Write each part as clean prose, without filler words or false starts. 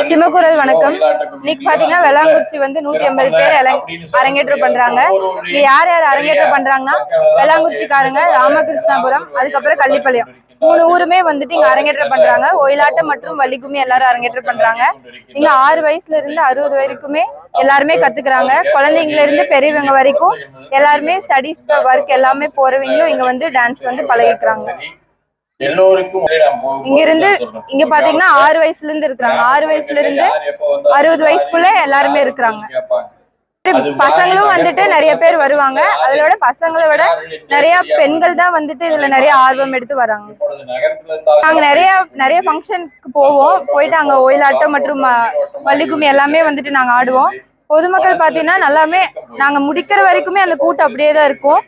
சிமக்குரல் வணக்கம். இன்னைக்கு பாத்தீங்கன்னா வெள்ளாங்குறிச்சி வந்து 150 பேர் அரங்கேற்றம் பண்றாங்க. இங்க யார் யார் அரங்கேற்றம் பண்றாங்கன்னா வெள்ளாங்குறிச்சிக்காரங்க, ராமகிருஷ்ணாபுரம், அதுக்கப்புறம் கள்ளிப்பாளையம் 3 ஊருமே வந்துட்டு இங்க அரங்கேற்றம் பண்றாங்க. ஒயிலாட்டம் மற்றும் வள்ளிக்கும்மி எல்லாரும் அரங்கேற்றம் பண்றாங்க. இங்க 6 வயசுல இருந்து 60 வரைக்குமே எல்லாருமே கத்துக்கிறாங்க. குழந்தைங்கள இருந்து பெரியவங்க வரைக்கும் எல்லாருமே ஸ்டடீஸ் ஒர்க் எல்லாமே போறவங்களும் இங்க வந்து டான்ஸ் வந்து பழகிக்கிறாங்க. இங்க பாத்தீங்கன்னா 6 வயசுல இருந்து இருக்காங்க. 6 வயசுல இருந்து 60 வயசுக்குள்ள எல்லாருமே இருக்கிறாங்க. பசங்களும் வந்துட்டு நிறைய பேர் வருவாங்க. அதோட பசங்களை விட நிறைய பெண்கள் தான் வந்துட்டு இதுல நிறைய ஆர்வம் எடுத்து வராங்க. நாங்க நிறைய ஃபங்க்ஷனுக்கு போவோம். போயிட்டு அங்க ஒயிலாட்டம் மற்றும் வள்ளிக்கும்மி எல்லாமே வந்துட்டு நாங்க ஆடுவோம். பொதுமக்கள் பாத்தீங்கன்னா நல்லாமே நாங்க முடிக்கிற வரைக்குமே அந்த கூட்டம் அப்படியே தான் இருக்கும்.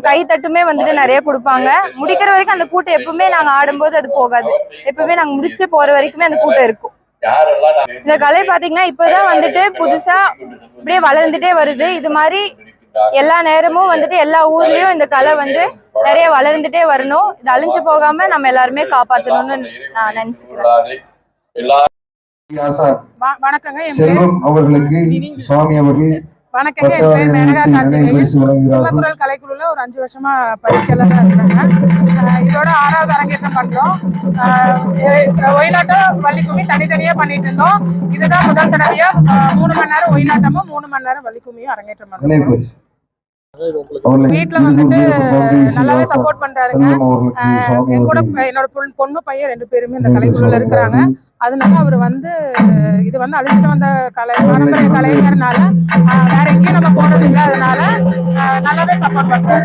கை தட்டுமே வந்துட்டு நிறைய கொடுப்பாங்க. முடிக்கிற வரைக்கும் அந்த கூட்டம் எப்பவுமே நாங்க ஆடும்போது அது போகாது. எப்பவுமே நாங்க முடிச்சு போற வரைக்குமே அந்த கூட்டம் இருக்கும். இந்த கலை பாத்தீங்கன்னா இப்பதான் வந்துட்டு புதுசா அப்படியே வளர்ந்துட்டே வருது. இது மாதிரி எல்லா நேரமும் வந்துட்டு எல்லா ஊர்லயும் இந்த கலை வந்து நிறைய வளர்ந்துட்டே வரணும். இது அழிஞ்சு போகாம நம்ம எல்லாருமே காப்பாற்றணும்னு நான் நினைச்சுக்கிறேன். வணக்கங்க. செல்வம் அவர்களுக்கு சுவாமி அவர்கள் வணக்கங்க. என் பேர் மேனகா கார்த்திகேயன். சிம்மக்குரல் கலைக்குழுல ஒரு 5 வருஷமா பயிற்சியாளராக இருக்கிறாங்க. இதோட 6வது அரங்கேற்றம் பண்றோம். ஒயிலாட்டம் வள்ளிக்கும்மி தனித்தனியா பண்ணிட்டு இருந்தோம். இதுதான் முதல் தடவையா 3 மணி நேரம் ஒயிலாட்டமும் 3 மணி நேரம் வள்ளிக்கும்மியும் அரங்கேற்றம் பண்றோம். வீட்டுல வந்துட்டு நல்லாவே சப்போர்ட் பண்றாருங்க. என் கூட என்னோட பொண்ணு பையன் 2 பேருமே இந்த கலைக்குழுல இருக்கிறாங்க. அதனால அவர் வந்து இது வந்து அழிஞ்சிட்டு வந்த பாரம்பரிய கலைஞர்னால வேற எங்கேயும் நம்ம போனது இல்லை. அதனால நல்லாவே சப்போர்ட் பண்றாரு.